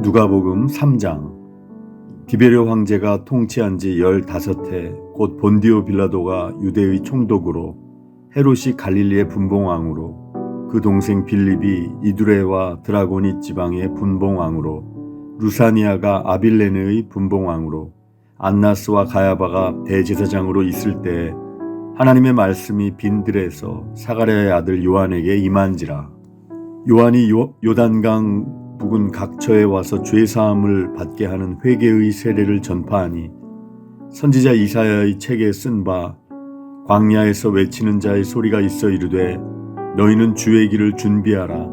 누가복음 3장. 디베르 황제가 통치한 지 15해 곧 본디오 빌라도가 유대의 총독으로, 헤롯이 갈릴리의 분봉왕으로, 그 동생 빌립이 이두레와 드라고니 지방의 분봉왕으로, 루사니아가 아빌레네의 분봉왕으로, 안나스와 가야바가 대제사장으로 있을 때에 하나님의 말씀이 빈들에서 사가랴의 아들 요한에게 임한지라. 요한이 요단강 북은 각처에 와서 죄사함을 받게 하는 회개의 세례를 전파하니, 선지자 이사야의 책에 쓴 바 광야에서 외치는 자의 소리가 있어 이르되 너희는 주의 길을 준비하라.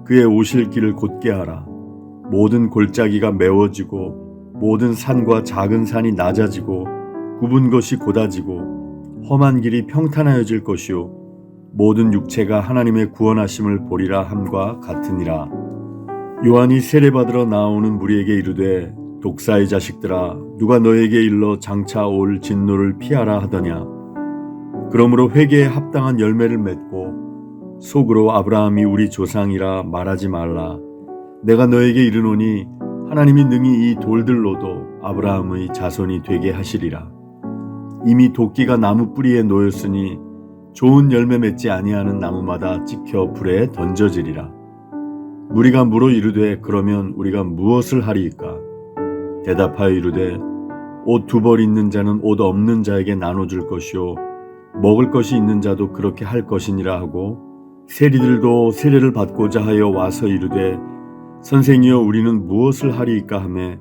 그의 오실 길을 곧게 하라. 모든 골짜기가 메워지고 모든 산과 작은 산이 낮아지고 굽은 것이 곧아지고 험한 길이 평탄하여질 것이요 모든 육체가 하나님의 구원하심을 보리라 함과 같으니라. 요한이 세례받으러 나오는 무리에게 이르되 독사의 자식들아, 누가 너에게 일러 장차 올 진노를 피하라 하더냐. 그러므로 회개에 합당한 열매를 맺고 속으로 아브라함이 우리 조상이라 말하지 말라. 내가 너에게 이르노니 하나님이 능히 이 돌들로도 아브라함의 자손이 되게 하시리라. 이미 도끼가 나무 뿌리에 놓였으니 좋은 열매 맺지 아니하는 나무마다 찍혀 불에 던져지리라. 무리가 물어 이르되 그러면 우리가 무엇을 하리이까? 대답하여 이르되 옷 2벌 있는 자는 옷 없는 자에게 나눠줄 것이요 먹을 것이 있는 자도 그렇게 할 것이니라 하고, 세리들도 세례를 받고자 하여 와서 이르되 선생이여 우리는 무엇을 하리이까 하매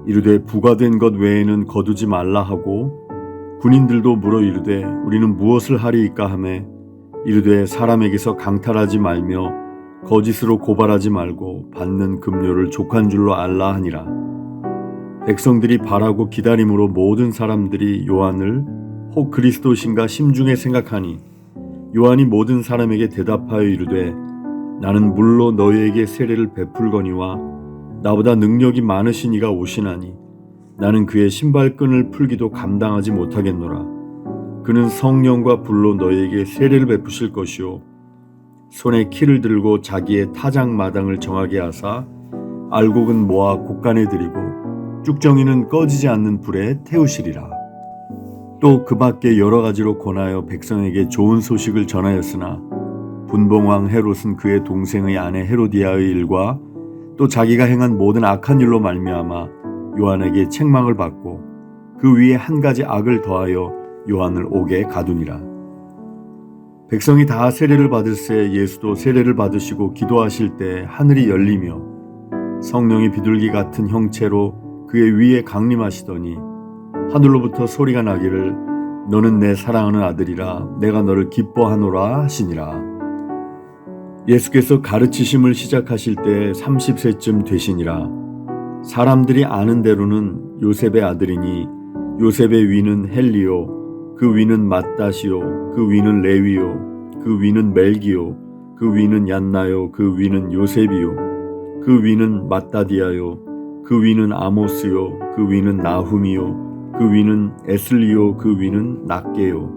이르되 부과된 것 외에는 거두지 말라 하고, 군인들도 물어 이르되 우리는 무엇을 하리이까 하매 이르되 사람에게서 강탈하지 말며 거짓으로 고발하지 말고 받는 급료를 족한 줄로 알라 하니라. 백성들이 바라고 기다림으로 모든 사람들이 요한을 혹 그리스도신가 심중에 생각하니, 요한이 모든 사람에게 대답하여 이르되 나는 물로 너희에게 세례를 베풀거니와 나보다 능력이 많으신 이가 오시나니 나는 그의 신발끈을 풀기도 감당하지 못하겠노라. 그는 성령과 불로 너희에게 세례를 베푸실 것이요 손에 키를 들고 자기의 타작마당을 정하게 하사 알곡은 모아 곡간에 들이고 쭉정이는 꺼지지 않는 불에 태우시리라. 또 그 밖에 여러 가지로 권하여 백성에게 좋은 소식을 전하였으나 분봉왕 헤롯은 그의 동생의 아내 헤로디아의 일과 또 자기가 행한 모든 악한 일로 말미암아 요한에게 책망을 받고 그 위에 한 가지 악을 더하여 요한을 옥에 가두니라. 백성이 다 세례를 받을새 예수도 세례를 받으시고 기도하실 때 하늘이 열리며 성령이 비둘기 같은 형체로 그의 위에 강림하시더니 하늘로부터 소리가 나기를 너는 내 사랑하는 아들이라 내가 너를 기뻐하노라 하시니라. 예수께서 가르치심을 시작하실 때 30세쯤 되시니라. 사람들이 아는 대로는 요셉의 아들이니 요셉의 위는 헬리요 그 위는 맏다시요 그 위는 레위요 그 위는 멜기요 그 위는 얀나요 그 위는 요셉이요 그 위는 맏다디아요 그 위는 아모스요 그 위는 나훔이요 그 위는 에슬리요 그 위는 낫게요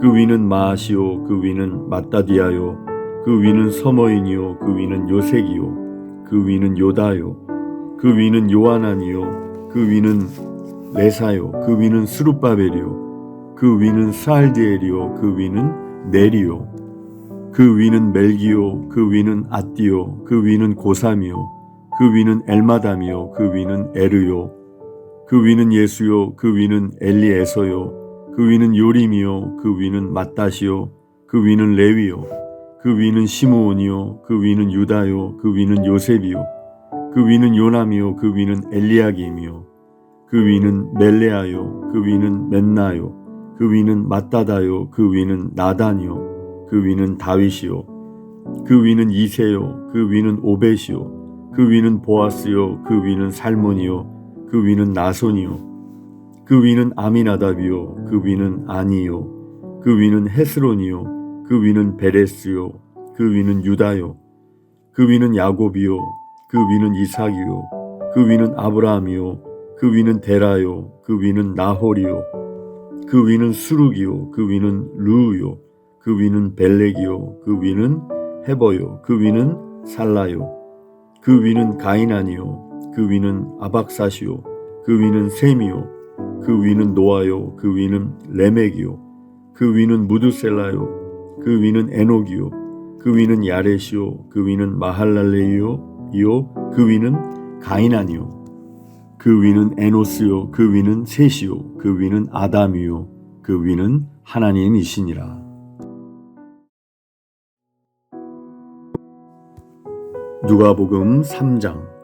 그 위는 마아시요 그 위는 맏다디아요 그 위는 서머인이요 그 위는 요색이요 그 위는 요다요 그 위는 요하나니요 그 위는 레사요 그 위는 스룹바벨이요 그 위는 스알디엘이요 그 위는 네리요 그 위는 멜기요 그 위는 아띠요 그 위는 고삼이요 그 위는 엘마담이요 그 위는 에르요 그 위는 예수요 그 위는 엘리에서요 그 위는 요림이요 그 위는 맏다시요 그 위는 레위요 그 위는 시므온이요 그 위는 유다요 그 위는 요셉이요 그 위는 요남이요 그 위는 엘리야김이요 그 위는 멜레아요 그 위는 맨나요 그 위는 맏다다요 그 위는 나단이요 그 위는 다윗이요 그 위는 이세요 그 위는 오벳이요 그 위는 보아스요 그 위는 살몬이요 그 위는 나손이요 그 위는 아미나답이요 그 위는 아니요 그 위는 헤스론이요 그 위는 베레스요 그 위는 유다요 그 위는 야곱이요 그 위는 이삭이요 그 위는 아브라함이요 그 위는 데라요 그 위는 나홀이요 그 위는 수룩이요 그 위는 르우요 그 위는 벨렉이요 그 위는 헤버요 그 위는 살라요 그 위는 가이나니요 그 위는 아박사시요 그 위는 셈이요 그 위는 노아요 그 위는 레멕이요 그 위는 무드셀라요 그 위는 에녹이요 그 위는 야렛이요 그 위는 마할랄레이요 그 위는 가이난이요 그 위는 에노스요 그 위는 셋이요 그 위는 아담이요 그 위는 하나님이시니라. 누가복음 3장.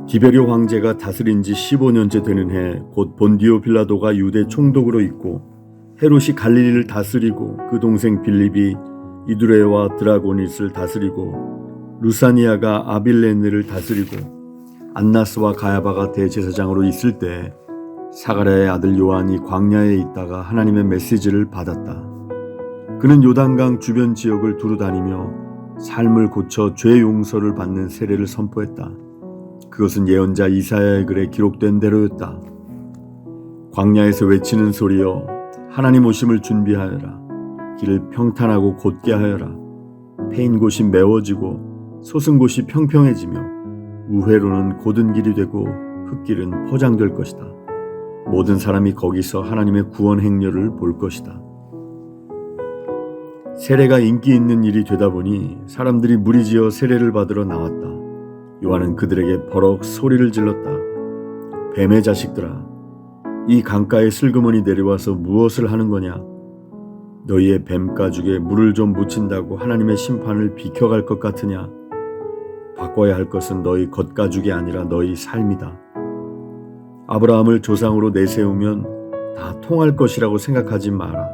디베rio 황제가 다스린 지 15년째 되는 해 곧 본디오 빌라도가 유대 총독으로 있고 헤롯이 갈릴리를 다스리고 그 동생 빌립이 이두레와 드라고니스를 다스리고 루사니아가 아빌레네를 다스리고 안나스와 가야바가 대제사장으로 있을 때 사가랴의 아들 요한이 광야에 있다가 하나님의 메시지를 받았다. 그는 요단강 주변 지역을 두루 다니며 삶을 고쳐 죄 용서를 받는 세례를 선포했다. 그것은 예언자 이사야의 글에 기록된 대로였다. 광야에서 외치는 소리여 하나님 오심을 준비하여라. 길을 평탄하고 곧게 하여라. 패인 곳이 메워지고 솟은 곳이 평평해지며 우회로는 곧은 길이 되고 흙길은 포장될 것이다. 모든 사람이 거기서 하나님의 구원 행렬을 볼 것이다. 세례가 인기 있는 일이 되다 보니 사람들이 무리지어 세례를 받으러 나왔다. 요한은 그들에게 버럭 소리를 질렀다. 뱀의 자식들아, 이 강가에 슬그머니 내려와서 무엇을 하는 거냐? 너희의 뱀 가죽에 물을 좀 묻힌다고 하나님의 심판을 비켜갈 것 같으냐? 바꿔야 할 것은 너희 겉가죽이 아니라 너희 삶이다. 아브라함을 조상으로 내세우면 다 통할 것이라고 생각하지 마라.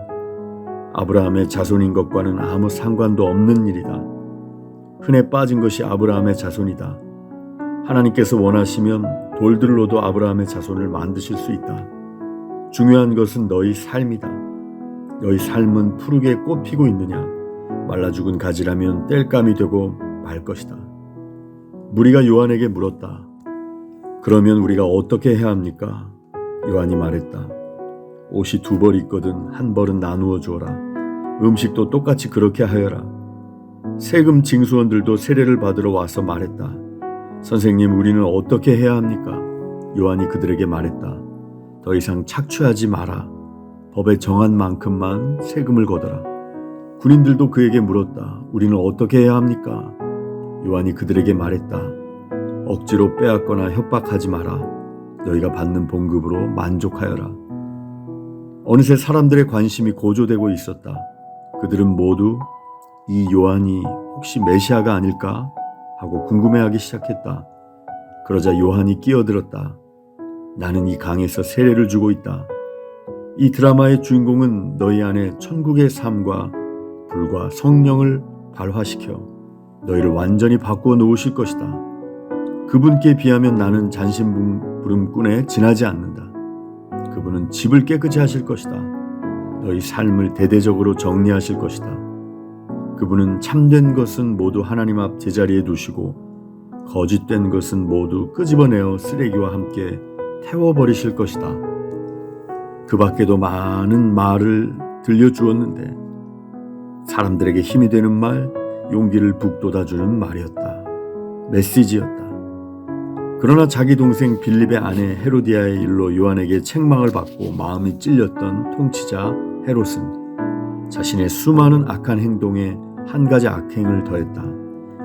아브라함의 자손인 것과는 아무 상관도 없는 일이다. 흔해 빠진 것이 아브라함의 자손이다. 하나님께서 원하시면 돌들로도 아브라함의 자손을 만드실 수 있다. 중요한 것은 너희 삶이다. 너희 삶은 푸르게 꽃 피고 있느냐? 말라 죽은 가지라면 땔감이 되고 말 것이다. 무리가 요한에게 물었다. 그러면 우리가 어떻게 해야 합니까? 요한이 말했다. 옷이 2벌 있거든 한 벌은 나누어 주어라. 음식도 똑같이 그렇게 하여라. 세금 징수원들도 세례를 받으러 와서 말했다. 선생님, 우리는 어떻게 해야 합니까? 요한이 그들에게 말했다. 더 이상 착취하지 마라. 법에 정한 만큼만 세금을 걷어라. 군인들도 그에게 물었다. 우리는 어떻게 해야 합니까? 요한이 그들에게 말했다. 억지로 빼앗거나 협박하지 마라. 너희가 받는 봉급으로 만족하여라. 어느새 사람들의 관심이 고조되고 있었다. 그들은 모두 이 요한이 혹시 메시아가 아닐까 하고 궁금해하기 시작했다. 그러자 요한이 끼어들었다. 나는 이 강에서 세례를 주고 있다. 이 드라마의 주인공은 너희 안에 천국의 삶과 불과 성령을 발화시켜 너희를 완전히 바꾸어 놓으실 것이다. 그분께 비하면 나는 잔심부름꾼에 지나지 않는다. 그분은 집을 깨끗이 하실 것이다. 너희 삶을 대대적으로 정리하실 것이다. 그분은 참된 것은 모두 하나님 앞 제자리에 두시고 거짓된 것은 모두 끄집어내어 쓰레기와 함께 태워버리실 것이다. 그 밖에도 많은 말을 들려주었는데 사람들에게 힘이 되는 말, 용기를 북돋아주는 말이었다. 메시지였다. 그러나 자기 동생 빌립의 아내 헤로디아의 일로 요한에게 책망을 받고 마음이 찔렸던 통치자 헤롯은 자신의 수많은 악한 행동에 한 가지 악행을 더했다.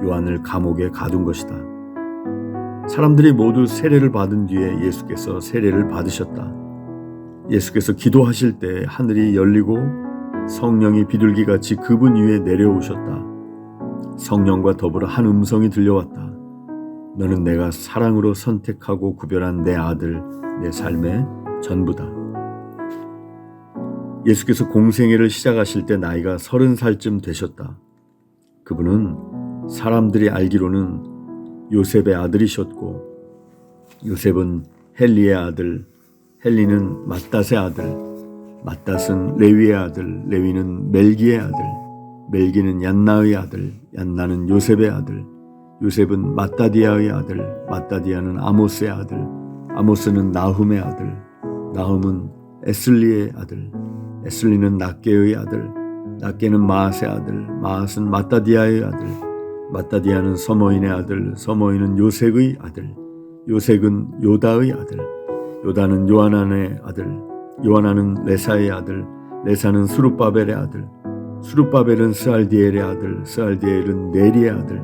요한을 감옥에 가둔 것이다. 사람들이 모두 세례를 받은 뒤에 예수께서 세례를 받으셨다. 예수께서 기도하실 때 하늘이 열리고 성령이 비둘기같이 그분 위에 내려오셨다. 성령과 더불어 한 음성이 들려왔다. 너는 내가 사랑으로 선택하고 구별한 내 아들, 내 삶의 전부다. 예수께서 공생애를 시작하실 때 나이가 30살쯤 되셨다. 그분은 사람들이 알기로는 요셉의 아들이셨고 요셉은 헬리의 아들, 헬리는 맏닷의 아들, 맏닷은 레위의 아들, 레위는 멜기의 아들, 멜기는 얀나의 아들, 얀나는 요셉의 아들, 요셉은 맏다디아의 아들, 맏다디아는 아모스의 아들, 아모스는 나훔의 아들, 나훔은 에슬리의 아들, 에슬리는 낫게의 아들, 낫게는 마앗의 아들, 마앗은 맏다디아의 아들, 맏다디아는 서모인의 아들, 서모인은 요색의 아들, 요색은 요다의 아들, 요다는 요하난의 아들, 요하난은 레사의 아들, 레사는 수룹바벨의 아들, 수룹바벨은 스알디엘의 아들, 스알디엘은 네리의 아들,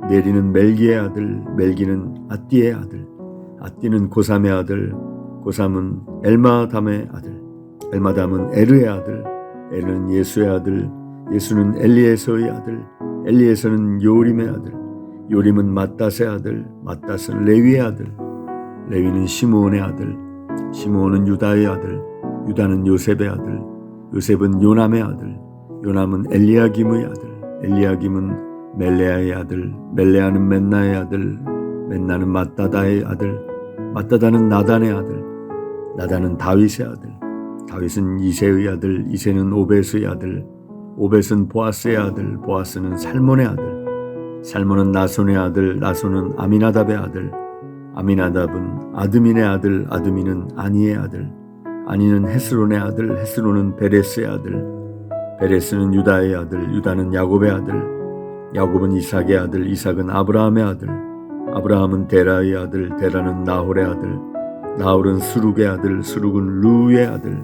네리는 멜기의 아들, 멜기는 앗디의 아들, 앗디는 고삼의 아들, 고삼은 엘마담의 아들, 엘마담은 에르의 아들, 에르는 예수의 아들, 예수는 엘리에서의 아들, 엘리에서는 요림의 아들, 요림은 맏닷의 아들, 맏닷은 레위의 아들, 레위는 시므온의 아들, 시므온은 유다의 아들, 유다는 요셉의 아들, 요셉은 요남의 아들, 요남은 엘리야김의 아들, 엘리야김은 멜레아의 아들, 멜레아는 맨나의 아들, 맨나는 맏다다의 아들, 맏다다는 나단의 아들, 나단은 다윗의 아들, 다윗은 이새의 아들, 이새는 오벳의 아들, 오벳은 보아스의 아들, 보아스는 살몬의 아들, 살몬은 나손의 아들, 나손은 아미나답의 아들, 아미나답은 아드민의 아들, 아드민은 아니의 아들, 아니는 헤스론의 아들, 헤스론은 베레스의 아들, 베레스는 유다의 아들, 유다는 야곱의 아들, 야곱은 이삭의 아들, 이삭은 아브라함의 아들, 아브라함은 데라의 아들, 데라는 나홀의 아들, 나홀은 수룩의 아들, 수룩은 루의 아들,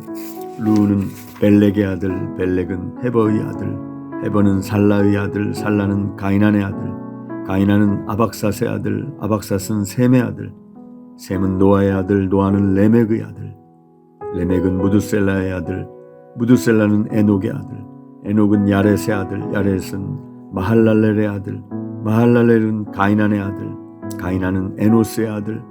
루는 벨렉의 아들, 벨렉은 헤버의 아들, 헤버는 살라의 아들, 살라는 가이난의 아들, 가이난은 아박삿의 아들, 아박삿은 셈의 아들, 셈은 노아의 아들, 노아는 레멕의 아들, 레멕은 무두셀라의 아들, 무두셀라는 에녹의 아들, 에녹은 야렛의 아들, 야렛은 마할랄렐의 아들, 마할랄렐은 가이난의 아들, 가이난은 에노스의 아들,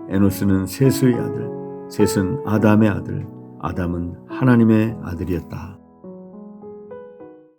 에노스는 셋의 아들, 셋은 아담의 아들, 아담은 하나님의 아들이었다.